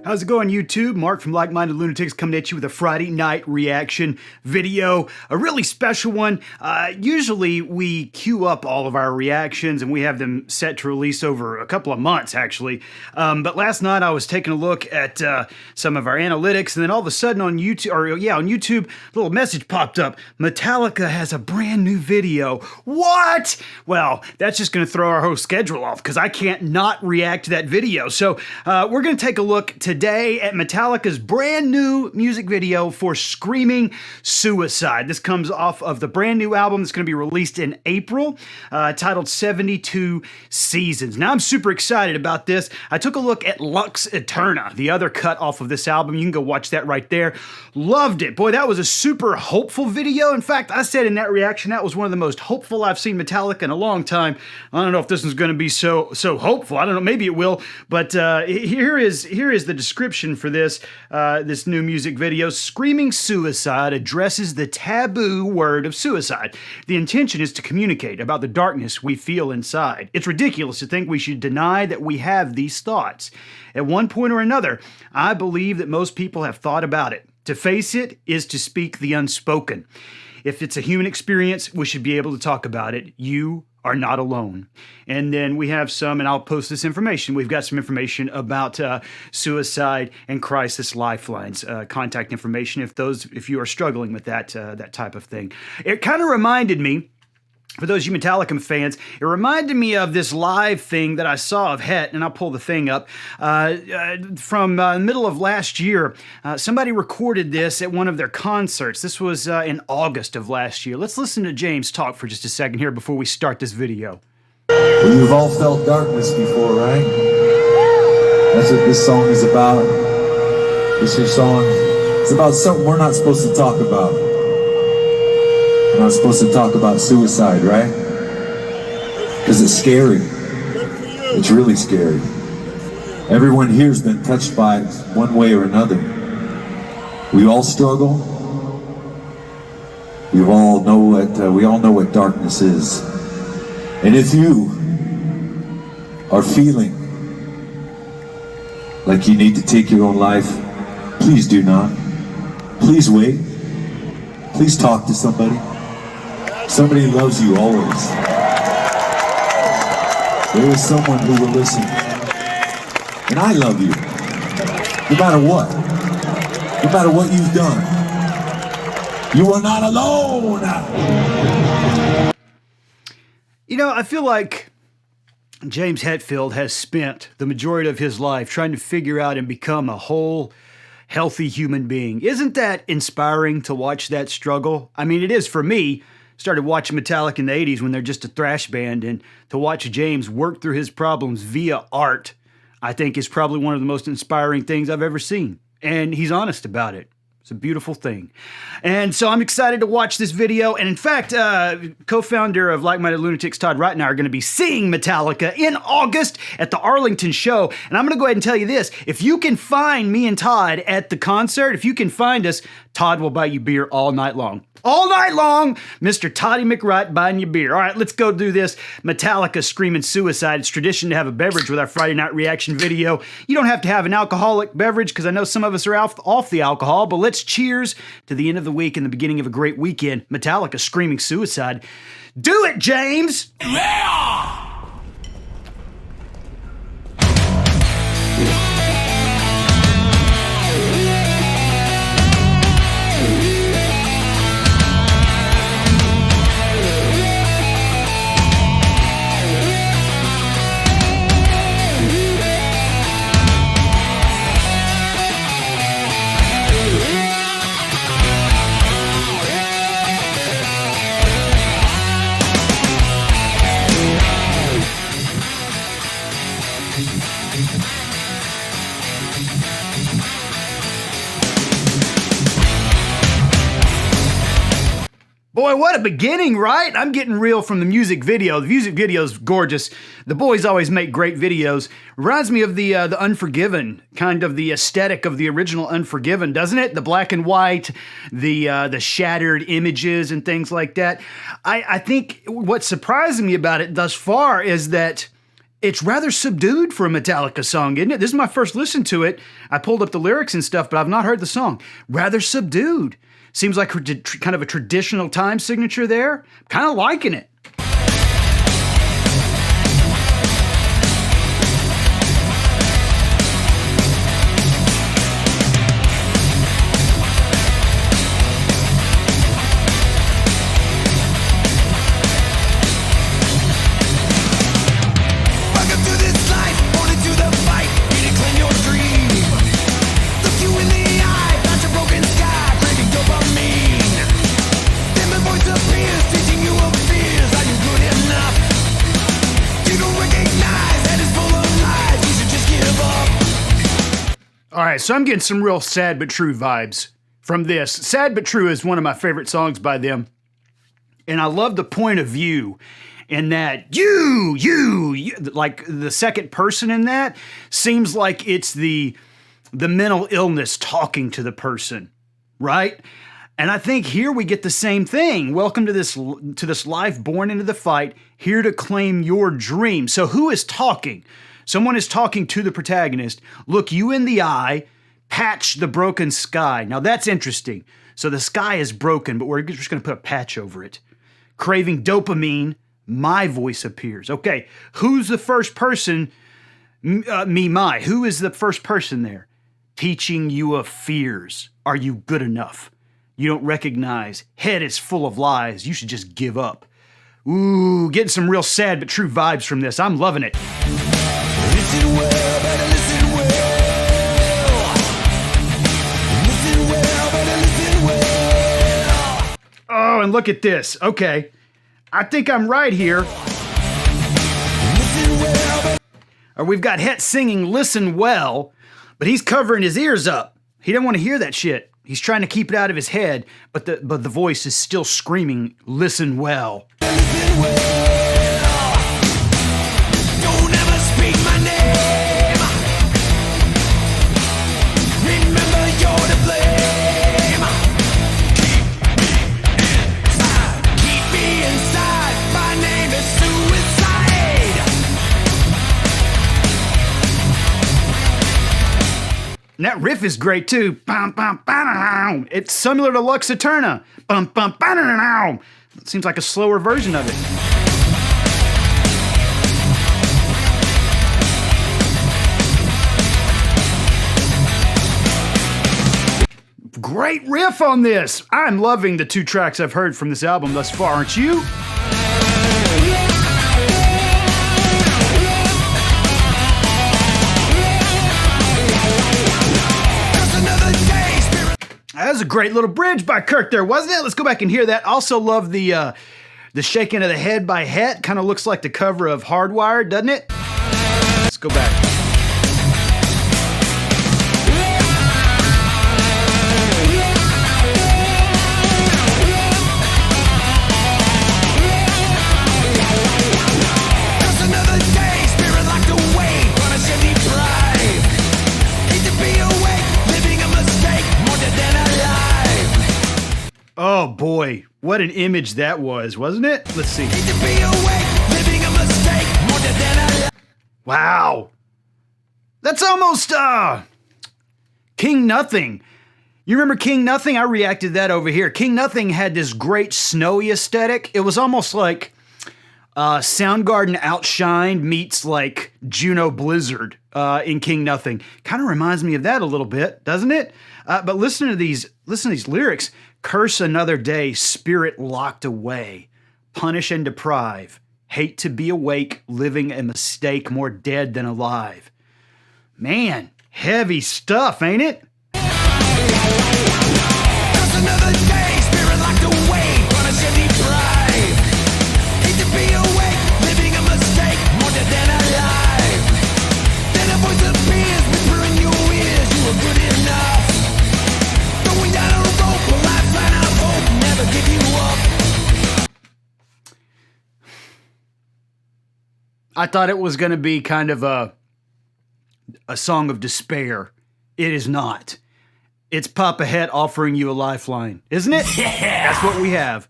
How's it going, YouTube? Mark from Like Minded Lunatics coming at you with a Friday night reaction video, a really special one. Usually we queue up all of our reactions and we have them set to release over a couple of months, actually. But last night I was taking a look at some of our analytics, and then all of a sudden on YouTube, a little message popped up. Metallica has a brand new video. What? Well, that's just going to throw our whole schedule off because I can't not react to that video. So we're going to take a look today at Metallica's brand new music video for Screaming Suicide. This comes off of the brand new album that's going to be released in April, titled 72 Seasons. Now I'm super excited about this. I took a look at Lux Eterna, the other cut off of this album. You can go watch that right there. Loved it. Boy, that was a super hopeful video. In fact, I said in that reaction that was one of the most hopeful I've seen Metallica in a long time. I don't know if this one's going to be so hopeful. I don't know. Maybe it will. But here is the description for this new music video. Screaming Suicide addresses the taboo word of suicide. The intention is to communicate about the darkness we feel inside. It's ridiculous to think we should deny that we have these thoughts. At one point or another, I believe that most people have thought about it. To face it is to speak the unspoken. If it's a human experience, we should be able to talk about it. You are not alone. And then we have some, and I'll post this information. We've got some information about suicide and crisis lifelines, contact information if you are struggling with that type of thing. It kind of reminded me, for those of you Metallica fans, it reminded me of this live thing that I saw of Het, and I'll pull the thing up, from the middle of last year. Somebody recorded this at one of their concerts. This was in August of last year. Let's listen to James talk for just a second here before we start this video. Well, you've all felt darkness before, right? That's what this song is about. This your song. It's about something we're not supposed to talk about. We're not supposed to talk about suicide, right? Because it's scary. It's really scary. Everyone here's been touched by it one way or another. We all struggle. We all know what darkness is. And if you are feeling like you need to take your own life, please do not. Please wait. Please talk to somebody. Somebody loves you always. There is someone who will listen. And I love you. No matter what. No matter what you've done. You are not alone. You know, I feel like James Hetfield has spent the majority of his life trying to figure out and become a whole, healthy human being. Isn't that inspiring to watch that struggle? I mean, it is for me. Started watching Metallica in the 80s when they're just a thrash band, and to watch James work through his problems via art, I think is probably one of the most inspiring things I've ever seen. And he's honest about it. It's a beautiful thing. And so I'm excited to watch this video. And in fact, co-founder of Like Minded Lunatics, Todd Wright, and I are going to be seeing Metallica in August at the Arlington show. And I'm going to go ahead and tell you this. If you can find me and Todd at the concert, if you can find us, Todd will buy you beer all night long. All night long, Mr. Toddy McWright buying you beer. All right, let's go do this. Metallica Screaming Suicide. It's tradition to have a beverage with our Friday night reaction video. You don't have to have an alcoholic beverage because I know some of us are off the alcohol, but let's cheers to the end of the week and the beginning of a great weekend. Metallica Screaming Suicide. Do it, James! Yeah! Boy, what a beginning, right? I'm getting real from the music video. The music video's gorgeous. The boys always make great videos. Reminds me of the Unforgiven, kind of the aesthetic of the original Unforgiven, doesn't it? The black and white, the shattered images and things like that. I think what's surprising me about it thus far is that It's rather subdued for a Metallica song, isn't it? This is my first listen to it. I pulled up the lyrics and stuff, but I've not heard the song. Rather subdued. Seems like kind of a traditional time signature there. Kind of liking it. All right, so I'm getting some real Sad But True vibes from this. Sad But True is one of my favorite songs by them. And I love the point of view in that you, like the second person in that seems like it's the mental illness talking to the person, right? And I think here we get the same thing. Welcome to this life born into the fight, here to claim your dream. So who is talking? Someone is talking to the protagonist. Look you in the eye, patch the broken sky. Now that's interesting. So the sky is broken, but we're just going to put a patch over it. Craving dopamine, my voice appears. Okay, who's the first person? My. Who is the first person there? Teaching you of fears. Are you good enough? You don't recognize. Head is full of lies. You should just give up. Ooh, getting some real Sad But True vibes from this. I'm loving it. Listen well, better listen well. Listen well, better listen well. Oh, and look at this. Okay, I think I'm right here. Listen well, We've got Het singing Listen Well, but he's covering his ears up. He doesn't want to hear that shit. He's trying to keep it out of his head, but the voice is still screaming, Listen Well. listen well. Don't ever speak my name. Remember you're to blame. Keep me inside. My name is suicide. And that riff is great too. Bum, bum, ba-da-dow. It's similar to Lux Eterna. Bum, bum, ba-da-dow. It seems like a slower version of it. Great riff on this. I'm loving the 2 tracks I've heard from this album thus far, aren't you? That was a great little bridge by Kirk there, wasn't it? Let's go back and hear that. Also love the shaking of the head by Het. Kind of looks like the cover of Hardwired, doesn't it? Let's go back. Oh boy, what an image that was, wasn't it? Let's see. Wow. That's almost King Nothing. You remember King Nothing? I reacted to that over here. King Nothing had this great snowy aesthetic. It was almost like Soundgarden Outshined meets like Juno Blizzard in King Nothing. Kind of reminds me of that a little bit, doesn't it? But listen to these lyrics. Curse another day, spirit locked away. Punish and deprive. Hate to be awake, living a mistake, more dead than alive. Man, heavy stuff, ain't it? Curse another day, spirit locked away. Punish and deprive. Hate to be awake, living a mistake, more dead than alive. Then a voice appears, whispering in your ears, you were good enough. Going down a rope, a lifeline of hope, never give you up. I thought it was going to be kind of a song of despair. It is not. It's Papa Het offering you a lifeline, isn't it? Yeah. That's what we have.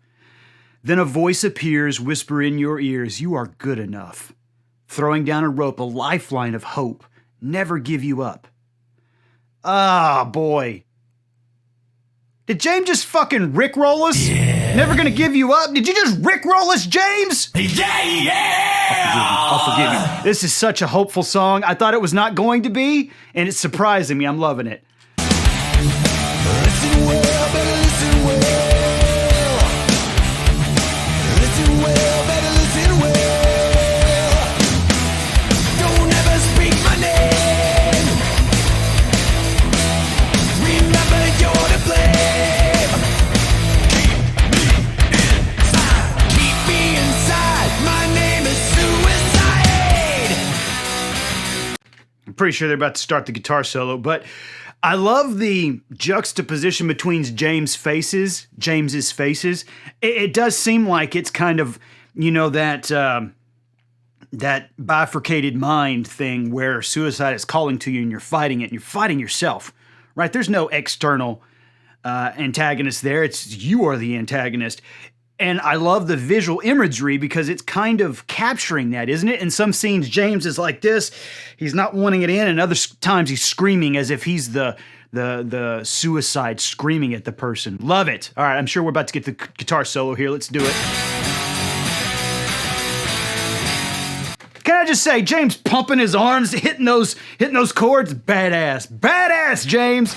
Then a voice appears, whisper in your ears, you are good enough. throwing down a rope, a lifeline of hope. Never give you up. Ah, boy. Did James just fucking rickroll us? Yeah. Never gonna give you up? Did you just rickroll us, James? I'll forgive you. This is such a hopeful song. I thought it was not going to be, and it's surprising me. I'm loving it. Listen well, better listen well. Listen well, better listen well. Don't ever speak my name. Remember you're to blame. Keep me inside. My name is suicide. I'm pretty sure they're about to start the guitar solo, but I love the juxtaposition between James's faces. It does seem like it's kind of, you know, that bifurcated mind thing where suicide is calling to you and you're fighting it and you're fighting yourself, right? There's no external antagonist there. It's you are the antagonist. And I love the visual imagery because it's kind of capturing that, isn't it? In some scenes, James is like this. He's not wanting it in. And other times he's screaming as if he's the suicide screaming at the person. Love it. All right, I'm sure we're about to get the guitar solo here. Let's do it. Can I just say, James pumping his arms, hitting those chords, badass. Badass, James.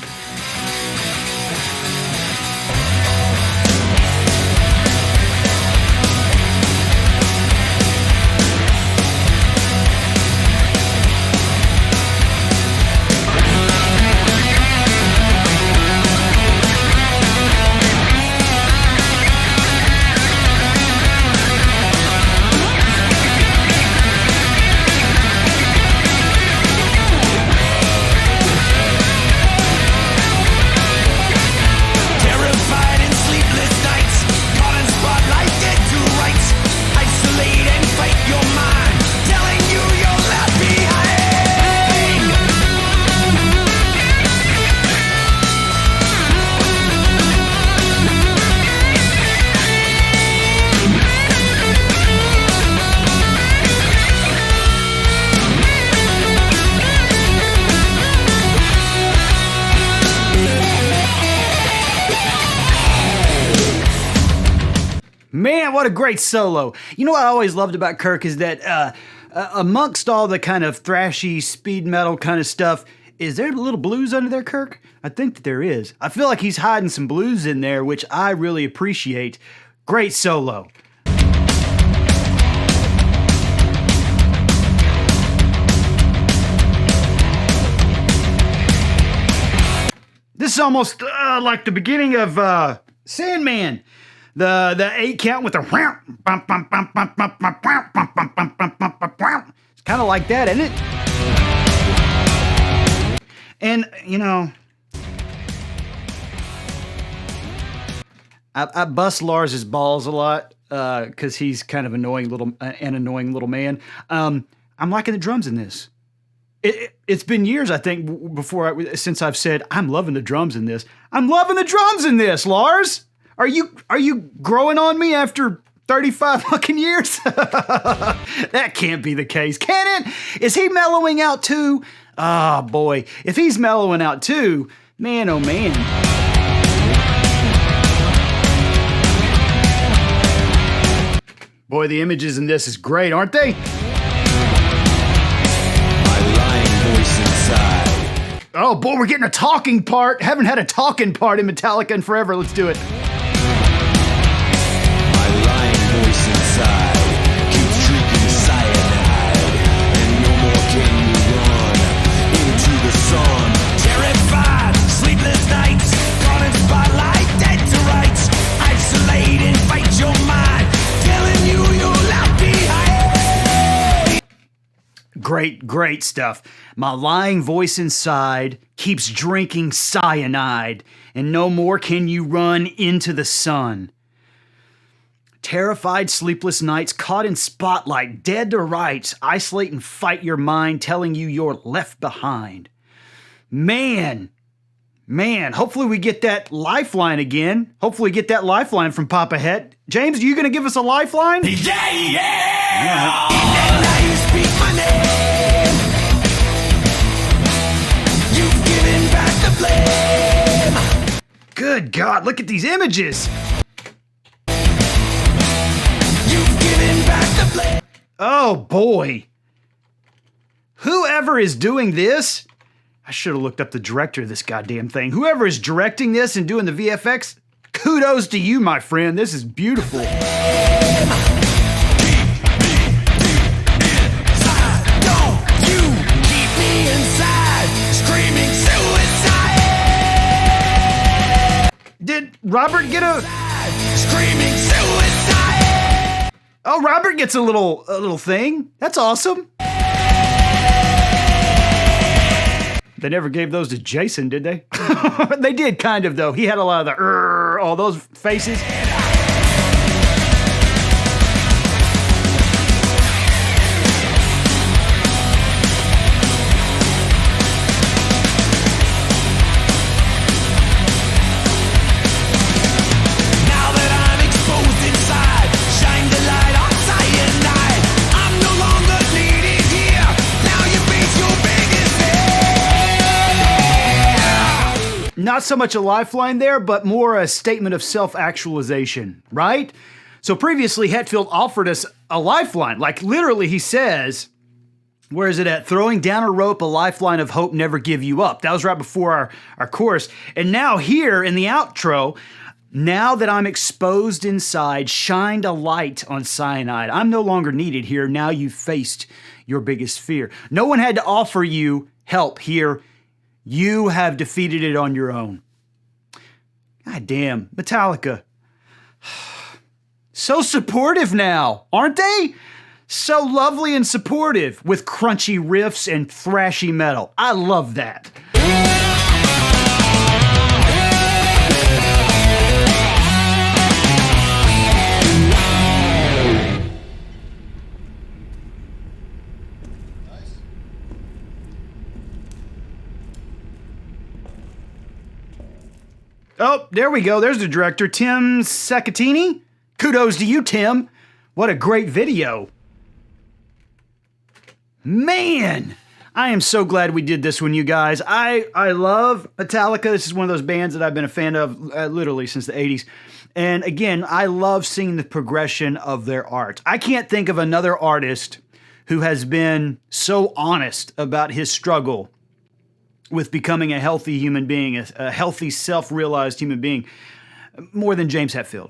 Man, what a great solo. You know what I always loved about Kirk is that amongst all the kind of thrashy speed metal kind of stuff, is there a little blues under there, Kirk? I think that there is. I feel like he's hiding some blues in there, which I really appreciate. Great solo. This is almost like the beginning of Sandman. The 8 count with the it's kind of like that, isn't it? And you know, I bust Lars's balls a lot because he's kind of an annoying little man. I'm liking the drums in this. It's been years, I think, since I've said I'm loving the drums in this. I'm loving the drums in this, Lars. Are you growing on me after 35 fucking years? That can't be the case, can it? Is he mellowing out too? Ah, boy. If he's mellowing out too, man, oh man. Boy, the images in this is great, aren't they? My lying voice inside. Oh boy, we're getting a talking part. Haven't had a talking part in Metallica in forever. Let's do it. Voice inside keeps drinking cyanide, and no more can you run into the sun. Terrified, sleepless nights, caught in spotlight, dead to rights. Isolate and fight your mind, telling you you're left behind. Great stuff. My lying voice inside keeps drinking cyanide, and no more can you run into the sun. Terrified, sleepless nights, caught in spotlight, dead to rights, isolate and fight your mind, telling you you're left behind. Man, hopefully we get that lifeline again. Hopefully get that lifeline from Papa Het. James, are you going to give us a lifeline? Yeah. And now you speak my Good God, look at these images. You've given back the flame. Oh boy. Whoever is doing this, I should have looked up the director of this goddamn thing. Whoever is directing this and doing the VFX, kudos to you, my friend. This is beautiful. Don't you keep me inside, screaming suicide. Did Robert get a... Screaming suicide. Oh, Robert gets a little thing. That's awesome. They never gave those to Jason, did they? They did, kind of, though. He had a lot of the all those faces. Now that I'm exposed inside, shine the light on cyanide. I'm no longer needed here. Now you face your biggest fear. Not so much a lifeline there, but more a statement of self-actualization, right? So previously, Hetfield offered us a lifeline. Like, literally, he says, where is it at? Throwing down a rope, a lifeline of hope, never give you up. That was right before our chorus. And now here in the outro, now that I'm exposed inside, shined a light on cyanide. I'm no longer needed here. Now you've faced your biggest fear. No one had to offer you help here. You have defeated it on your own. God damn, Metallica. So supportive now, aren't they? So lovely and supportive with crunchy riffs and thrashy metal. I love that. Oh, there we go. There's the director, Tim Saccatini. Kudos to you, Tim. What a great video. Man, I am so glad we did this one, you guys. I love Metallica. This is one of those bands that I've been a fan of literally since the 80s. And again, I love seeing the progression of their art. I can't think of another artist who has been so honest about his struggle with becoming a healthy human being, a healthy, self-realized human being, more than James Hetfield.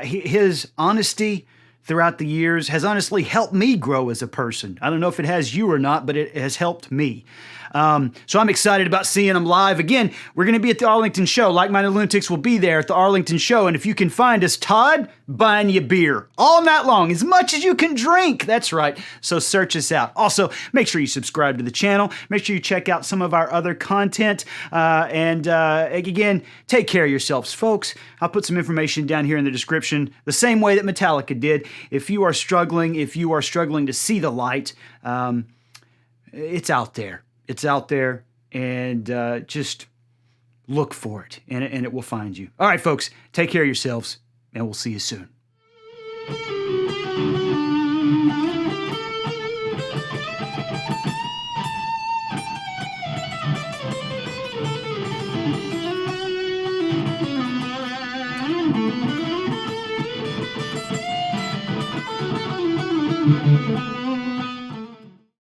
His honesty throughout the years has honestly helped me grow as a person. I don't know if it has you or not, but it has helped me. So I'm excited about seeing them live. Again, we're going to be at the Arlington show. Like Minded Lunatics will be there at the Arlington show. And if you can find us, Todd, buying you beer all night long, as much as you can drink. That's right. So search us out. Also, make sure you subscribe to the channel. Make sure you check out some of our other content. Again, take care of yourselves, folks. I'll put some information down here in the description, the same way that Metallica did. If you are struggling to see the light, it's out there. It's out there, and just look for it, and it will find you. All right, folks, take care of yourselves, and we'll see you soon. Thank you.